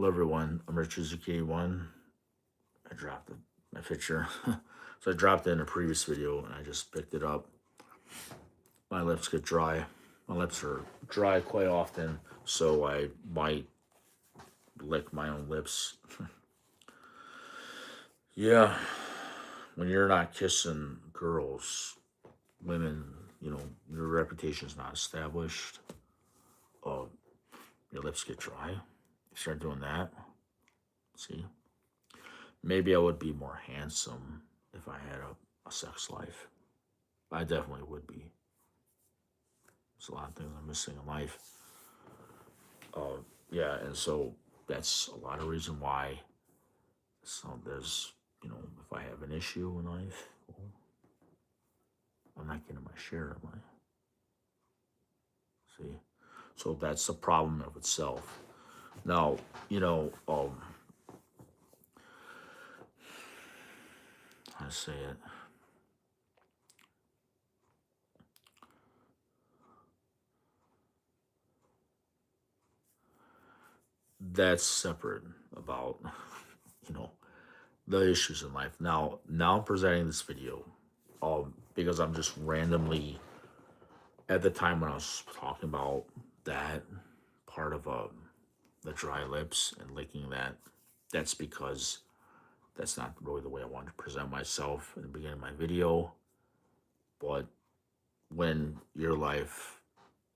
Hello everyone, I'm Richard Zucchini1. I dropped my picture. So I dropped it in a previous video and I just picked it up. My lips get dry. My lips are dry quite often, so I might lick my own lips. Yeah, when you're not kissing girls, women, your reputation's not established. Uh, your lips get dry. You start doing that. See, maybe I would be more handsome if I had a sex life. I definitely would be. There's a lot of things I'm missing in life. Yeah, and so that's a lot of reason why. So there's, if I have an issue in life, well, I'm not getting my share, am I? See? So that's the problem of itself. Now, how to say it? That's separate about, you know, the issues in life. Now I'm presenting this video because I'm just randomly, at the time when I was talking about that part of the dry lips and licking that, that's because that's not really the way I wanted to present myself in the beginning of my video. But when your life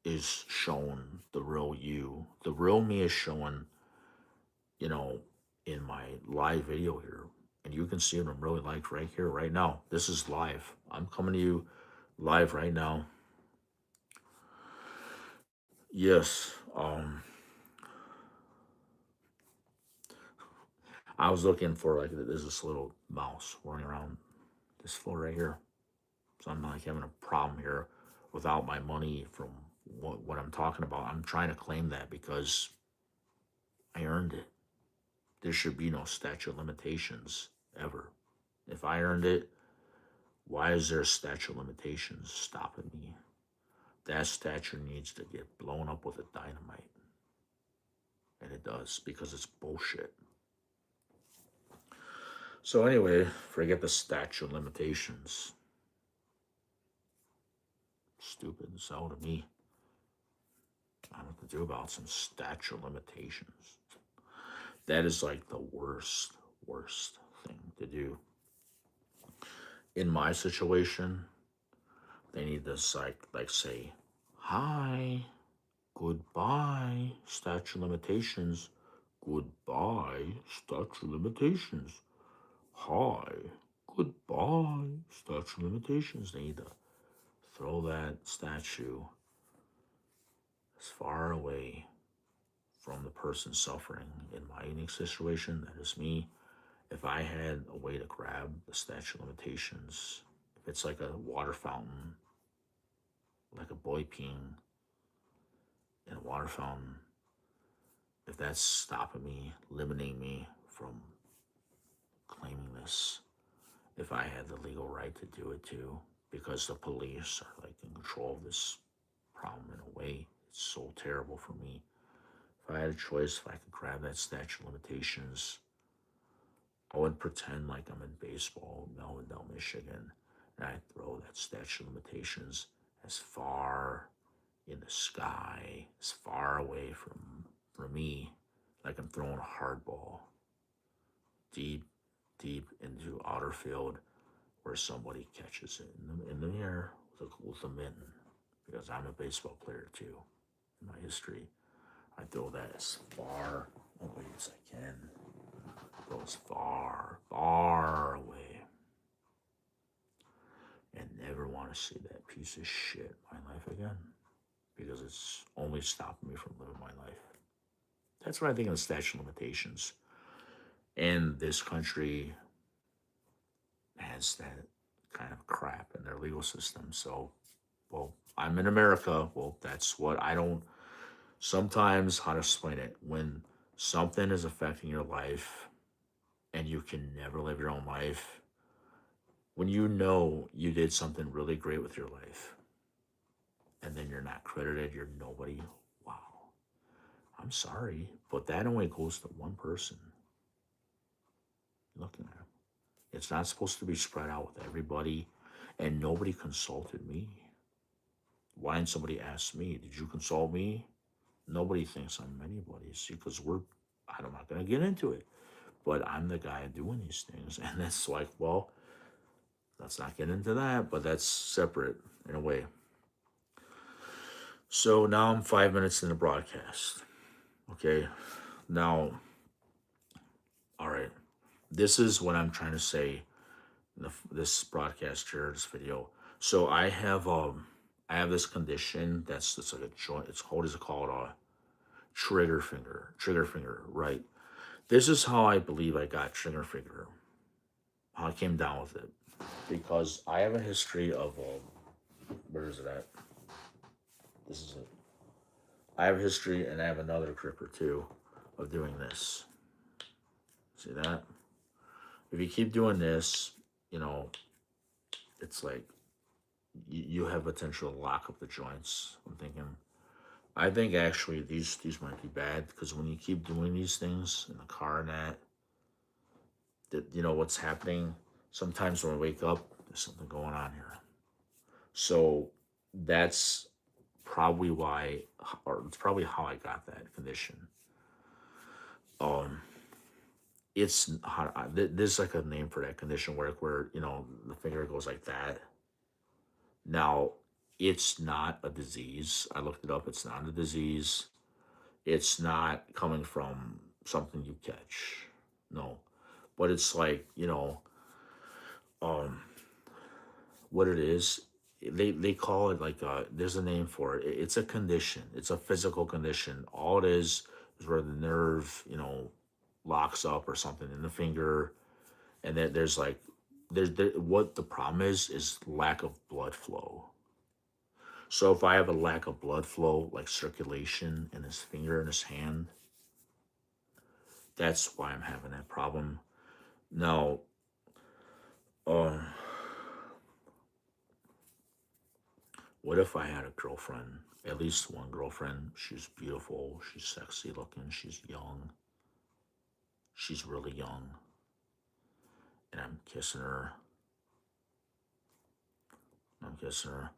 is shown, the real you, the real me is shown, you know, in my live video here. And you can see what I'm really like right here, right now. This is live. I'm coming to you live right now. Yes. I was looking for, like, there's this little mouse running around this floor right here. So I'm like having a problem here without my money from what I'm talking about. I'm trying to claim that because I earned it. There should be no statute of limitations ever. If I earned it, why is there a statute of limitations stopping me? That statue needs to get blown up with a dynamite. And it does, because it's bullshit. So anyway, forget the statute of limitations. Stupid so to me. I don't know what to do about some statute of limitations. That is like the worst thing to do. In my situation, they need to like say, hi, goodbye, statute of limitations, goodbye, statute of limitations, hi, goodbye, statute of limitations. They need to throw that statue as far away from the person suffering. In my unique situation, that is me. If I had a way to grab the statute of limitations, if it's like a water fountain, like a boy peeing in a water fountain, if that's stopping me, limiting me from claiming this, if I had the legal right to do it too, because the police are like in control of this problem in a way, it's so terrible for me. If I had a choice, if I could grab that statute of limitations, I would pretend like I'm in baseball, Melvindale, Michigan, and I throw that statute of limitations as far in the sky, as far away from me, like I'm throwing a hard ball deep into outer field where somebody catches it in the air with a mitten, because I'm a baseball player too. In my history, I throw that as far away as I can. Go as far away, and never want to see that piece of shit in my life again, because it's only stopping me from living my life. That's what I think of the statute of limitations. And this country has that kind of crap in their legal system. So, well, I'm in America. Well, that's what I don't. Sometimes, how to explain it, when something is affecting your life and you can never live your own life, when you know you did something really great with your life and then you're not credited, you're nobody, wow. I'm sorry, but that only goes to one person looking at him. It's not supposed to be spread out with everybody, and nobody consulted me. Why didn't somebody ask me? Did you consult me? Nobody thinks I'm anybody's because I'm not going to get into it, but I'm the guy doing these things. And that's like, well, let's not get into that, but that's separate in a way. So now I'm 5 minutes in the broadcast. Okay. Now, all right. This is what I'm trying to say in this broadcast here, this video. So I have this condition that's it's like a joint. It's called, what is it called? Trigger finger. Trigger finger. Right. This is how I believe I got trigger finger. How I came down with it, because I have a history of where is it at? This is it. I have a history, and I have another gripper too, of doing this. See that? If you keep doing this, you know, it's like you have potential to lock up the joints. I'm thinking. I think actually these might be bad because when you keep doing these things in the car and that you know what's happening. Sometimes when I wake up, there's something going on here. So that's probably why, or it's probably how I got that condition. Um, it's there's like a name for that condition where you know the finger goes like that. Now, it's not a disease. I looked it up. It's not a disease. It's not coming from something you catch. No, but it's like you know um, what it is. They call it like there's a name for it. It's a condition. It's a physical condition. All it is where the nerve you know locks up or something in the finger, and then there's like what the problem is lack of blood flow. So if I have a lack of blood flow, like circulation in his finger and his hand, that's why I'm having that problem. Now, uh, what if I had a girlfriend? At least one girlfriend. She's beautiful. She's sexy looking. She's young. She's really young. And I'm kissing her. I'm kissing her.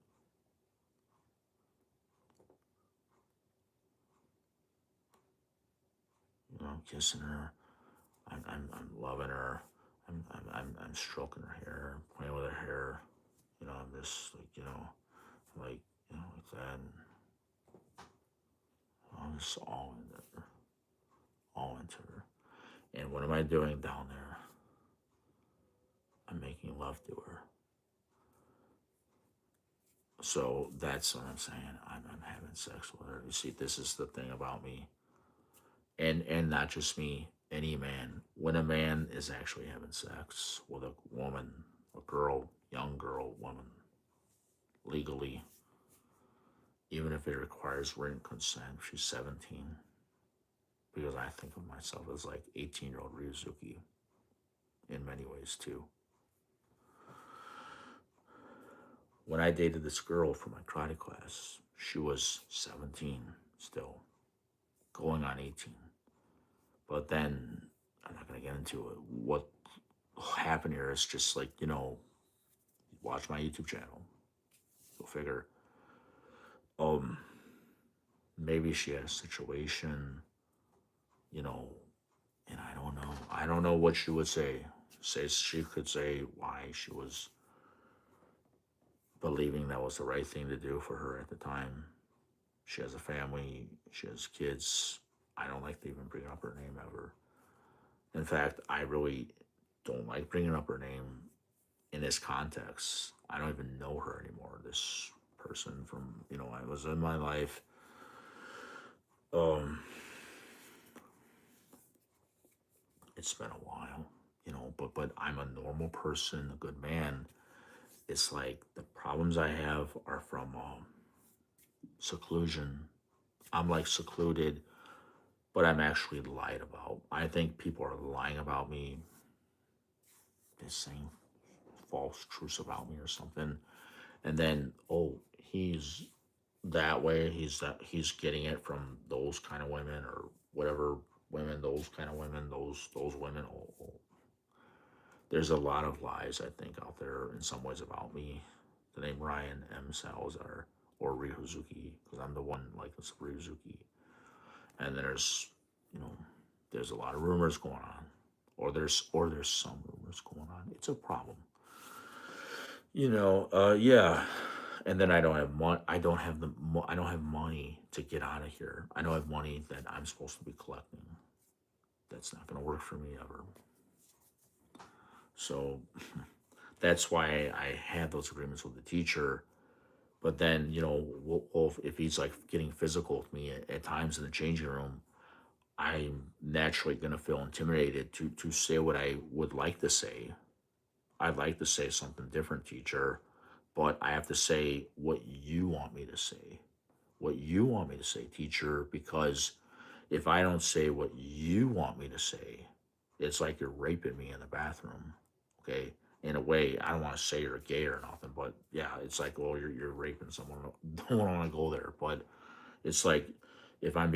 You know, I'm kissing her. I'm loving her. I'm stroking her hair, playing with her hair. You know, I'm just like, like, like that. And I'm just all into her. And what am I doing down there? I'm making love to her. So that's what I'm saying. I'm having sex with her. You see, this is the thing about me, and not just me. Any man, when a man is actually having sex with a woman, a girl, young girl, woman, legally, even if it requires written consent, she's 17. Because I think of myself as like 18-year-old Ryuzuki in many ways too. When I dated this girl for my karate class, she was 17 still, going on 18. But then, I'm not going to get into it. What happened here is just like, watch my YouTube channel. You'll figure. Um, Maybe she had a situation, you know, and I don't know. I don't know what she would say. She could say why she was believing that was the right thing to do for her at the time. She has a family, she has kids. I don't like to even bring up her name ever. In fact, I really don't like bringing up her name in this context. I don't even know her anymore. This person from, I was in my life. It's been a while, but I'm a normal person, a good man. It's like the problems I have are from seclusion. I'm like secluded, but I'm actually lied about. I think people are lying about me. They're saying false truths about me or something. And then, oh, he's that way. He's getting it from those kind of women or whatever women, those kind of women, those women. There's a lot of lies I think out there in some ways about me. The name Ryan M. Salazar or Ryuzuki, because I'm the one like this Ryuzuki. And you know, there's a lot of rumors going on, or there's some rumors going on. It's a problem. Yeah. And then I don't have money. I don't have money to get out of here. I don't have money that I'm supposed to be collecting. That's not going to work for me ever. So that's why I had those agreements with the teacher. But then, if he's like getting physical with me at times in the changing room, I'm naturally going to feel intimidated to say what I would like to say. I'd like to say something different, teacher, but I have to say what you want me to say. What you want me to say, teacher, because if I don't say what you want me to say, it's like you're raping me in the bathroom. Okay. In a way, I don't want to say you're gay or nothing, but yeah, it's like, well, you're raping someone. Don't want to go there, but it's like if I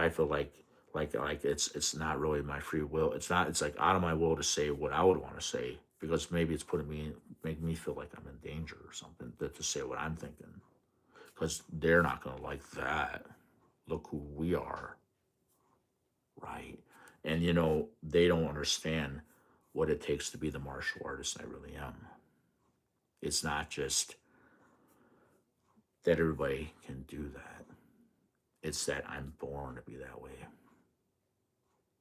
feel like it's not really my free will. It's not. It's like out of my will to say what I would want to say because maybe it's making me feel like I'm in danger or something to say what I'm thinking because they're not gonna like that. Look who we are, right? And they don't understand what it takes to be the martial artist I really am. It's not just that everybody can do that. It's that I'm born to be that way.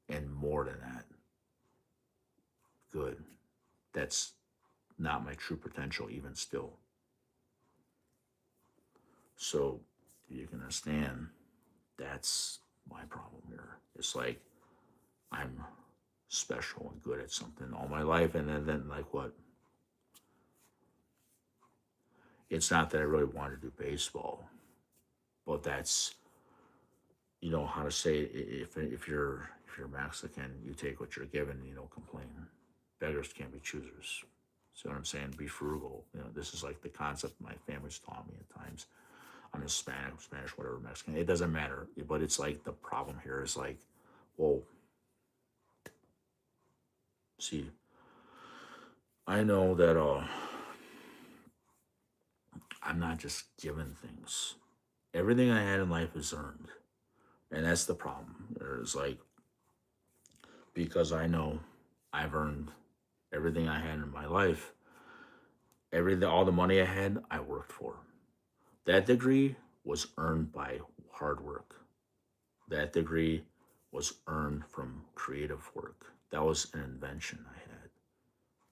And more than that, good. That's not my true potential, even still. So you can understand that's my problem here. It's like I'm special and good at something all my life, and then like what? It's not that I really want to do baseball, but that's how to say if you're Mexican, you take what you're given, you don't complain. Beggars can't be choosers. See what I'm saying? Be frugal. This is like the concept my family's taught me at times. I'm Spanish, whatever, Mexican. It doesn't matter. But it's like the problem here is like, well, see, I know that I'm not just given things. Everything I had in life is earned. And that's the problem. There's like, because I know I've earned everything I had in my life, all the money I had, I worked for. That degree was earned by hard work. That degree was earned from creative work. That was an invention I had.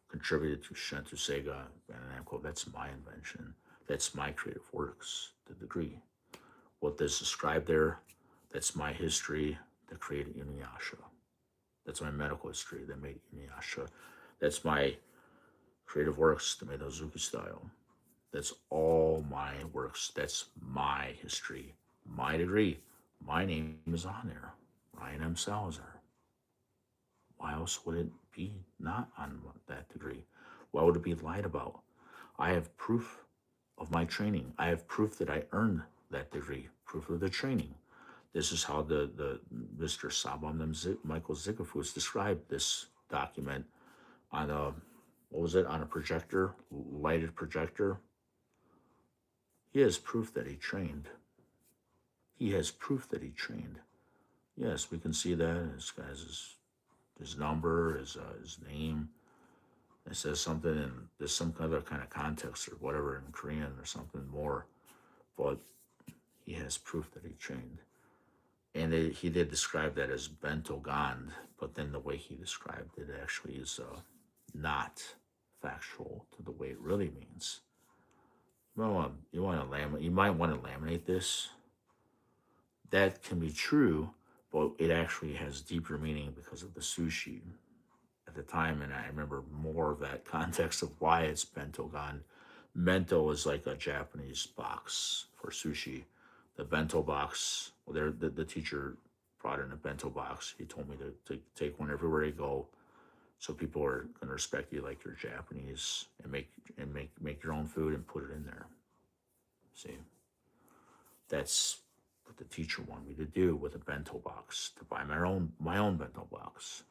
Contributed to Shenmue Sega and Namco. That's my invention. That's my creative works, the degree. What is described there, that's my history that created Inuyasha. That's my medical history that made Inuyasha. That's my creative works that made Ozuki style. That's all my works. That's my history, my degree. My name is on there, Ryan M. Salazar. Why else would it be not on that degree? Why would it be lied about? I have proof of my training. I have proof that I earned that degree, proof of the training. This is how the Mr. Sabam Michael Zickerfuss described this document on on a projector, lighted projector. He has proof that he trained. He has proof that he trained. Yes, we can see that. This guy's his number, his name. It says something, and there's some other kind of context or whatever in Korean or something more. But he has proof that he trained. And he did describe that as bento gand, but then the way he described it actually is not factual to the way it really means. You might want to laminate this. That can be true, but it actually has deeper meaning because of the sushi at the time, and I remember more of that context of why it's bento gand. Bento is like a Japanese box for sushi. The bento box, well, the teacher brought in a bento box. He told me to take one everywhere you go, so people are gonna respect you like you're Japanese and make your own food and put it in there. See, That's what the teacher wanted me to do with a bento box, to buy my own bento box.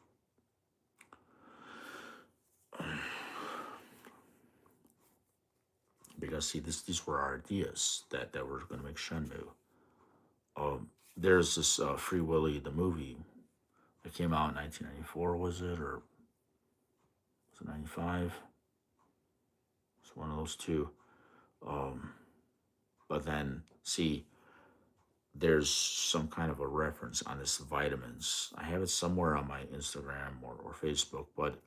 Because see, these were our ideas that were going to make Shenmue. There's this Free Willy the movie. It came out in 1994, was it, or was it 95? It's one of those two. Um, but then see, there's some kind of a reference on this vitamins. I have it somewhere on my Instagram or Facebook, but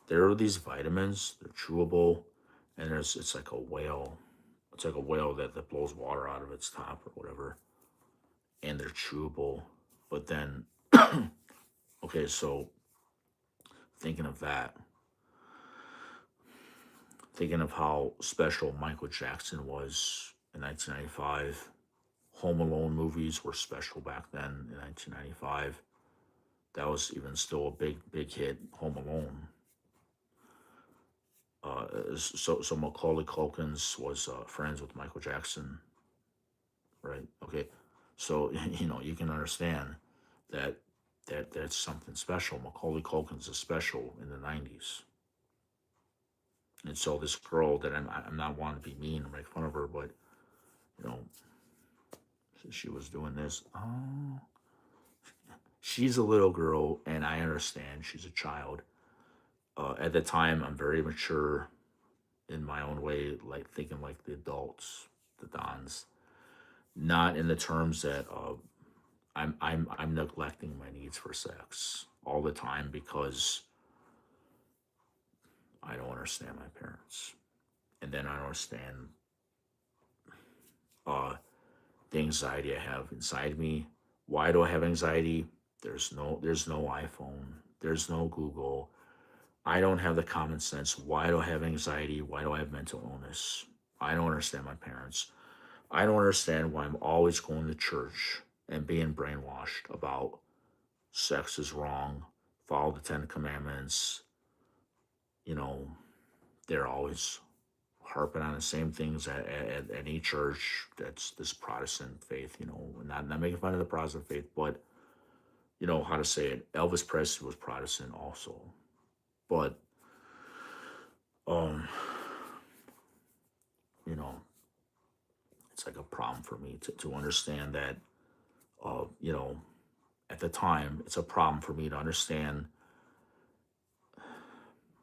there are these vitamins. They're chewable, and it's like a whale. It's like a whale that blows water out of its top or whatever, and they're chewable. But then, okay, so thinking of that, thinking of how special Michael Jackson was in 1995. Home Alone movies were special back then in 1995. That was even still a big hit. Home Alone. So Macaulay Culkin's was friends with Michael Jackson, right? Okay, so you can understand that that's something special. Macaulay Culkin's a special in the '90s, and so this girl that I'm not wanting to be mean or make fun of her, but you know she was doing this. Oh, she's a little girl, and I understand she's a child. At the time, I'm very mature in my own way, like thinking like the adults, the dons, not in the terms that I'm neglecting my needs for sex all the time because I don't understand my parents, and then I don't understand uh, the anxiety I have inside me. Why do I have anxiety? There's no iPhone. There's no Google. I don't have the common sense. Why do I have anxiety? Why do I have mental illness? I don't understand my parents. I don't understand why I'm always going to church and being brainwashed about sex is wrong, follow the Ten Commandments. You know, they're always harping on the same things at any church that's this Protestant faith, not making fun of the Protestant faith, but how to say it. Elvis Presley was Protestant also. But um, you know, it's like a problem for me to understand that uh, you know, at the time it's a problem for me to understand.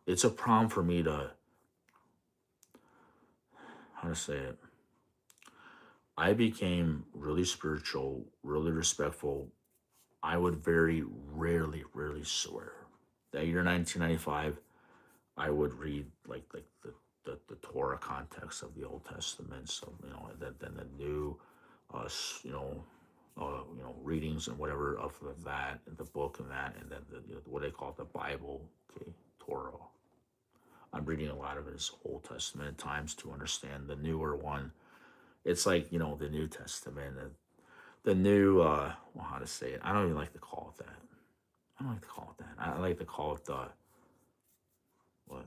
It's a problem for me to how to say it. I became really spiritual, really respectful. I would very rarely, rarely swear. That year 1995, I would read like the Torah context of the Old Testament, so and then the new, readings and whatever of that, and the book and that, and then what they call the Bible, okay, Torah. I'm reading a lot of his Old Testament at times to understand the newer one. It's like the New Testament, the new how to say it. I don't even like to call it that. I don't like to call it that. I like to call it the what?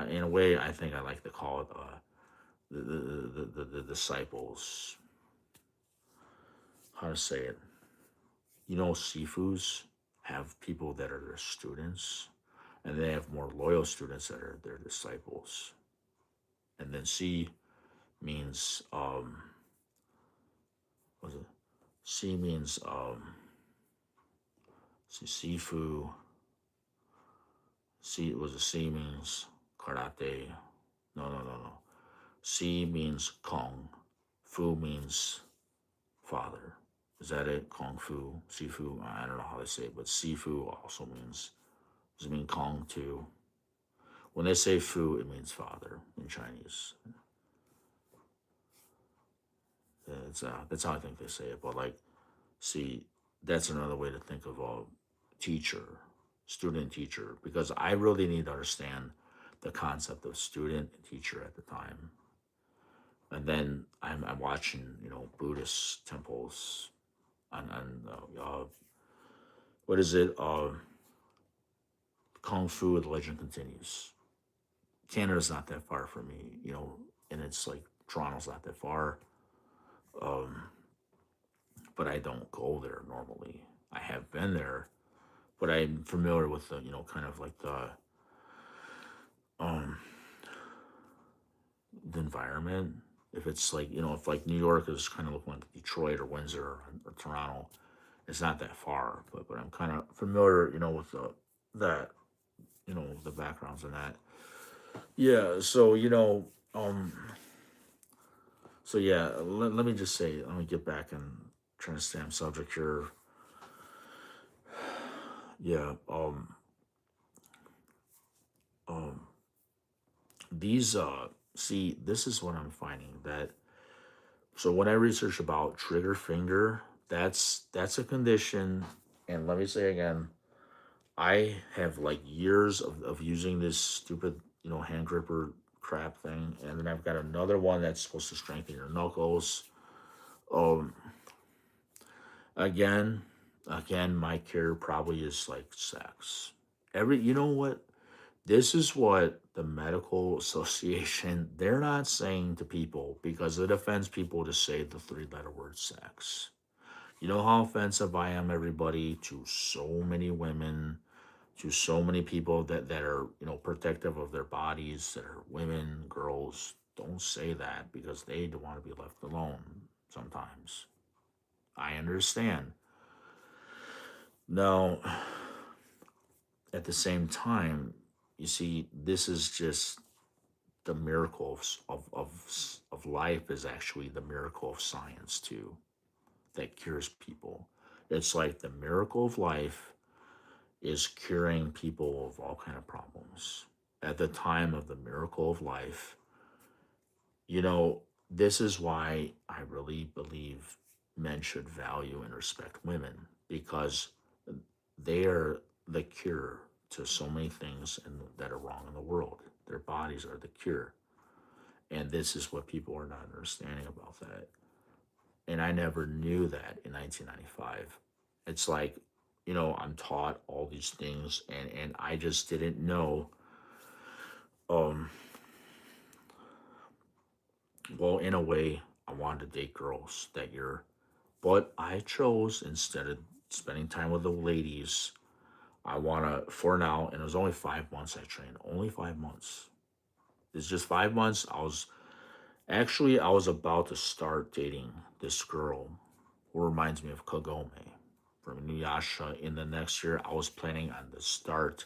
In a way, I think I like to call it the disciples. How to say it? Sifus have people that are their students, and they have more loyal students that are their disciples. And then C means was it? C means Sifu. C means karate. No. C means Kung. Fu means father. Is that it? Kung Fu, Sifu. I don't know how they say it, but Sifu also means. Does it mean Kong too? When they say Fu, it means father in Chinese. That's how I think they say it. But see, that's another way to think of a teacher, student teacher, because I really need to understand the concept of student and teacher at the time. And then I'm watching Buddhist temples on what is it Kung Fu the Legend Continues. Canada's not that far from me, and it's like Toronto's not that far. Um, but I don't go there normally. I have been there, but I'm familiar with the, kind of like um the environment. If it's like, if like New York is kind of looking like Detroit or Windsor or Toronto, it's not that far. But I'm kind of familiar, with that, the backgrounds in that. Yeah. So yeah. Let me just say. Let me get back and trying to stay on subject here. Yeah. Um. These. See, this is what I'm finding that. So when I research about trigger finger, that's a condition. And let me say again, I have like years of using this stupid, hand gripper crap thing, and then I've got another one that's supposed to strengthen your knuckles. Um, again, my cure probably is like sex. You know what? This is what the medical association they're not saying to people because it offends people to say the three-letter word sex. You know how offensive I am, everybody, to so many women, to so many people that are, protective of their bodies, that are women, girls. Don't say that because they don't want to be left alone sometimes. I understand. Now, at the same time, you see, this is just the miracle of life is actually the miracle of science too that cures people. It's like the miracle of life is curing people of all kind of problems. At the time of the miracle of life, you know, this is why I really believe men should value and respect women because they are the cure to so many things that are wrong in the world. Their bodies are the cure. And this is what people are not understanding about that. And I never knew that in 1995. It's like, I'm taught all these things and I just didn't know. Um, well, in a way, I wanted to date girls that year, but I chose instead of spending time with the ladies, I want to, for now, and it was only 5 months I trained, only 5 months. It's just 5 months. I was about to start dating this girl who reminds me of Kagome from Inuyasha. In the next year, I was planning on to start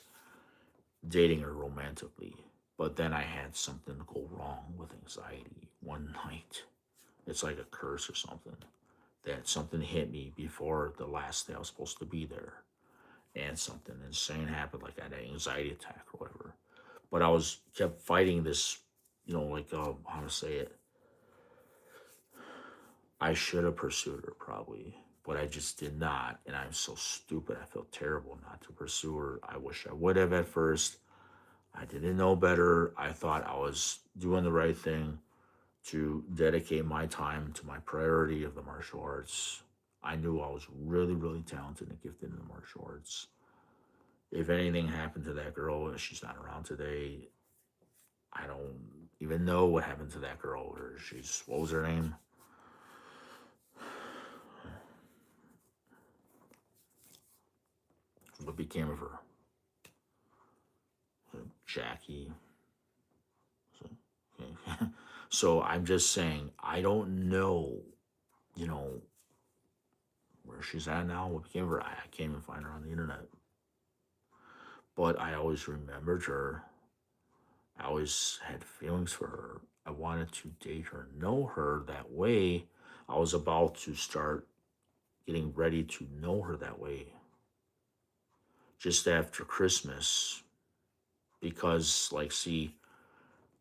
dating her romantically. But then I had something go wrong with anxiety one night. It's like a curse or something. That something hit me before the last day I was supposed to be there. And something insane happened, like I had an anxiety attack or whatever. But I was kept fighting this, like how to say it. I should have pursued her probably, but I just did not. And I'm so stupid. I feel terrible not to pursue her. I wish I would have at first. I didn't know better. I thought I was doing the right thing to dedicate my time to my priority of the martial arts. I knew I was really, really talented and gifted in the martial arts. If anything happened to that girl and she's not around today, I don't even know what happened to that girl. Or what was her name? What became of her? Jackie. So, okay. So I'm just saying, I don't know, you know, where she's at now, what became of her. I can't even find her on the internet. But I always remembered her. I always had feelings for her. I wanted to date her, know her that way. I was about to start getting ready to know her that way just after Christmas. Because, like, see,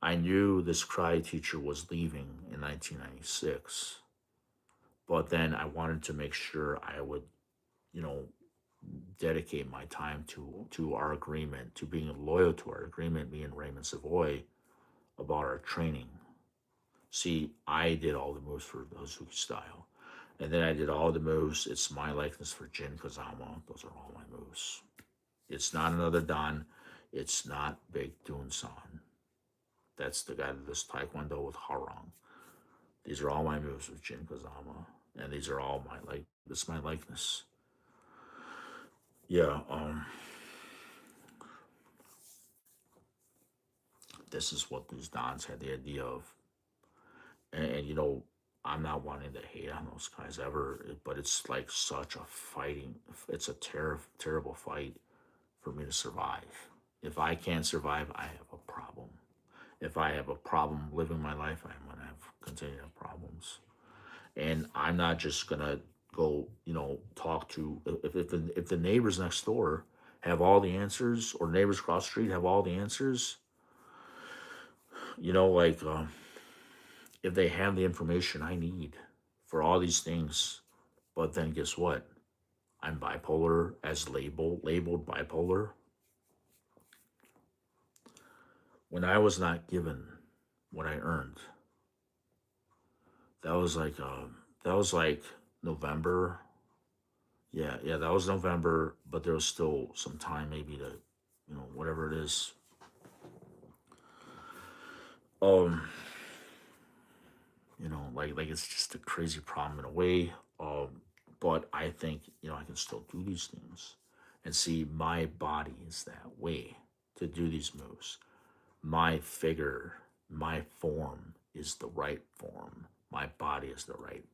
I knew this karate teacher was leaving in 1996. But then I wanted to make sure I would, you know, dedicate my time to our agreement, to being loyal to our agreement, me and Raymond Savoy, about our training. See, I did all the moves for the Hazuki style. And then I did all the moves. It's my likeness for Jin Kazama. Those are all my moves. It's not another Dan. It's not Big Dun San. That's the guy that does Taekwondo with Harang. These are all my moves with Jin Kazama, and these are all my like. This is my likeness. Yeah. This is what these dons had the idea of, and I'm not wanting to hate on those guys ever, but it's like such a fighting. It's a terrible fight for me to survive. If I can't survive, I have a problem. If I have a problem living my life, I'm gonna have continue to have problems. And I'm not just gonna go, talk to if the neighbors next door have all the answers, or neighbors across the street have all the answers. Like if they have the information I need for all these things, but then guess what? I'm bipolar, as labeled bipolar. When I was not given what I earned, that was like November. Yeah, that was November, but there was still some time maybe to, whatever it is. Um, like it's just a crazy problem in a way. But I think, I can still do these things. And see, my body is that way to do these moves. My figure, my form is the right form. My body is the right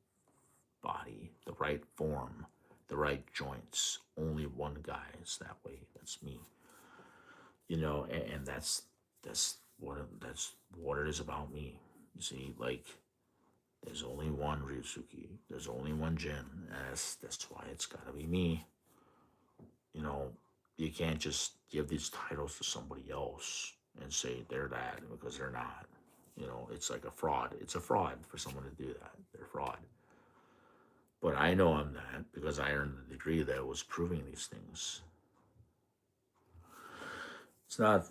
body, the right form, the right joints. Only one guy is that way. That's me. And that's what it is about me. You see, like there's only one Ryusuke. There's only one Jin. And that's why it's gotta be me. You know, you can't just give these titles to somebody else and say they're that because they're not. It's like a fraud. It's a fraud for someone to do that. They're fraud. But I know I'm that because I earned the degree that was proving these things. It's not.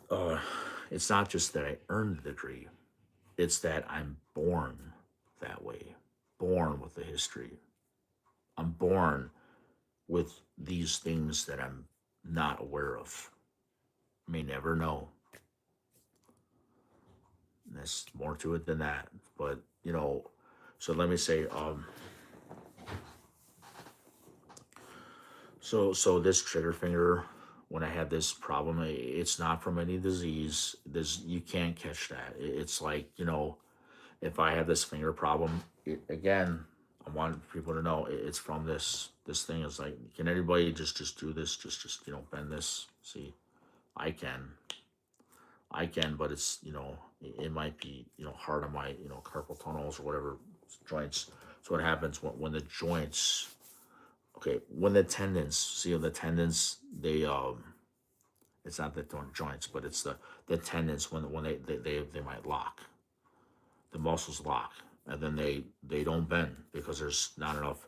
It's not just that I earned the degree. It's that I'm born that way. Born with the history. I'm born with these things that I'm not aware of. May never know. There's more to it than that. But so let me say, so this trigger finger, when I had this problem, it's not from any disease. This you can't catch that. It's like if I have this finger problem, again, I want people to know it's from this thing. Is like, can anybody just do this? Just bend this. See, I can. I can, but it's it might be hard on my carpal tunnels or whatever joints. So what happens when the joints, okay, when the tendons, see the tendons, they it's not the joints, but it's the tendons when they might lock, the muscles lock, and then they don't bend because there's not enough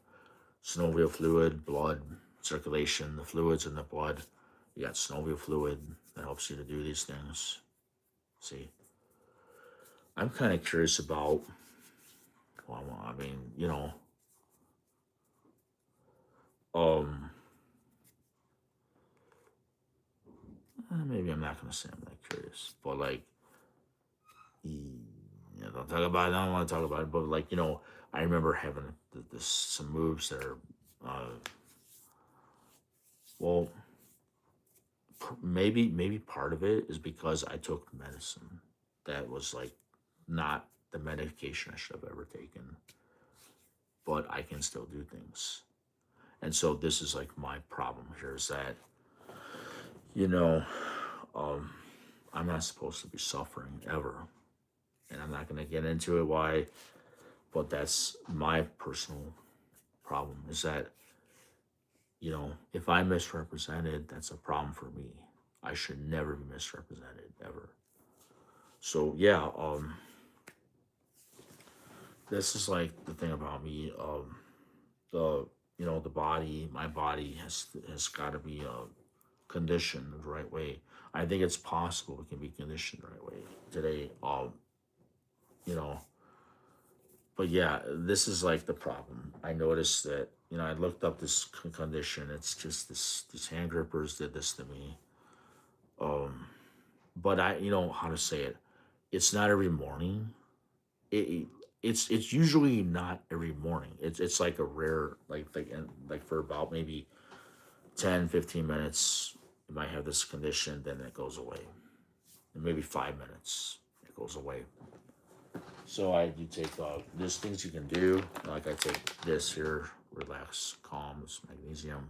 synovial fluid, blood circulation, the fluids in the blood. You got synovial fluid that helps you to do these things. See, I'm kind of curious about. Well, I mean, um, maybe I'm not gonna say I'm that curious, but like, don't talk about it. I don't want to talk about it, but like, I remember having some moves that are, uh, well, maybe part of it is because I took medicine that was like not the medication I should have ever taken, but I can still do things. And so this is like my problem here is that, you know, um, I'm not supposed to be suffering ever. And I'm not going to get into it why, but that's my personal problem is that, if I'm misrepresented, that's a problem for me. I should never be misrepresented ever. So yeah, this is like the thing about me. The the body, my body has got to be conditioned the right way. I think it's possible it can be conditioned the right way today. You know, but yeah, this is like the problem. I noticed that I looked up this condition. It's just these hand grippers did this to me. But I how to say it. It's not every morning. It it's usually not every morning. It's like a rare like for about maybe 10, 15 minutes. You might have this condition, then it goes away. And maybe 5 minutes, it goes away. So I do take there's things you can do. Like I take this here, relax, calm, this magnesium.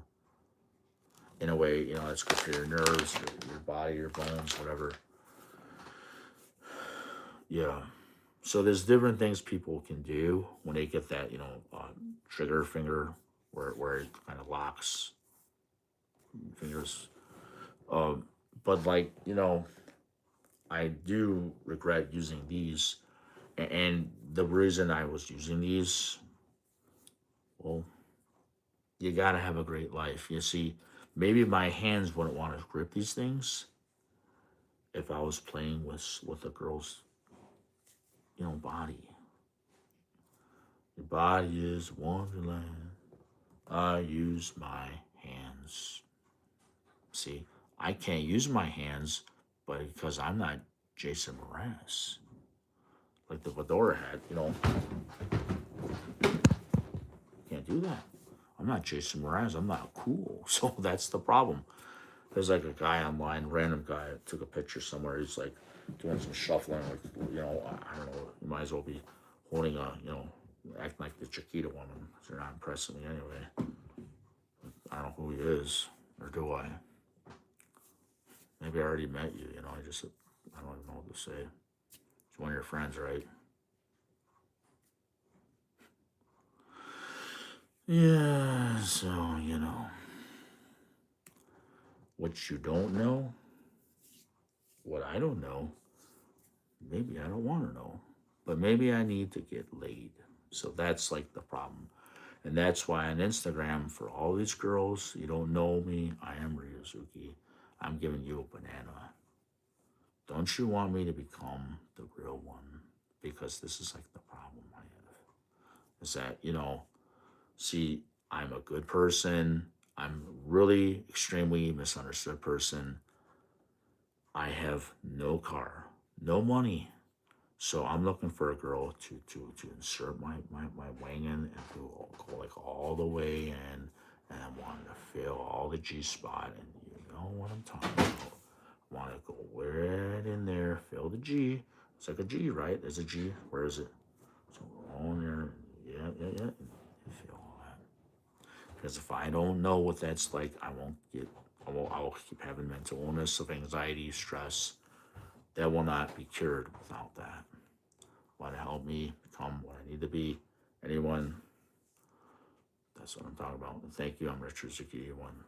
In a way, that's good for your nerves, your body, your bones, whatever. Yeah. So there's different things people can do when they get that, trigger finger where it kind of locks fingers. But like, I do regret using these. And the reason I was using these, well, you gotta have a great life. You see, maybe my hands wouldn't want to grip these things if I was playing with a girl's, body. Your body is wonderland. I use my hands. See, I can't use my hands, but because I'm not Jason Mraz, like the Fedora had, can't do that. I'm not Jason Mraz. I'm not cool. So that's the problem. There's like a guy online, random guy, took a picture somewhere. He's like doing some shuffling, like I don't know. You might as well be holding a, acting like the Chiquita woman. You're not impressing me anyway. I don't know who he is, or do I? Maybe I already met you. I don't even know what to say. It's one of your friends, right? Yeah. So what you don't know, what I don't know, maybe I don't want to know, but maybe I need to get laid. So that's like the problem. And that's why on Instagram, for all these girls, you don't know me, I am Ryozuki. I'm giving you a banana. Don't you want me to become the real one? Because this is like the problem I have. Is that, see, I'm a good person. I'm really extremely misunderstood person. I have no car, no money. So I'm looking for a girl to insert my wang in and to go like all the way in, and I wanted to feel all the G spot, and you know what I'm talking about. I want to go right in there, feel the G. It's like a G, right? There's a G. Where is it? So go in there, yeah. And feel all that. Because if I don't know what that's like, I will keep having mental illness of anxiety, stress. That will not be cured without that. Want to help me become what I need to be? Anyone? That's what I'm talking about. Thank you. I'm Richard Zucchini. One.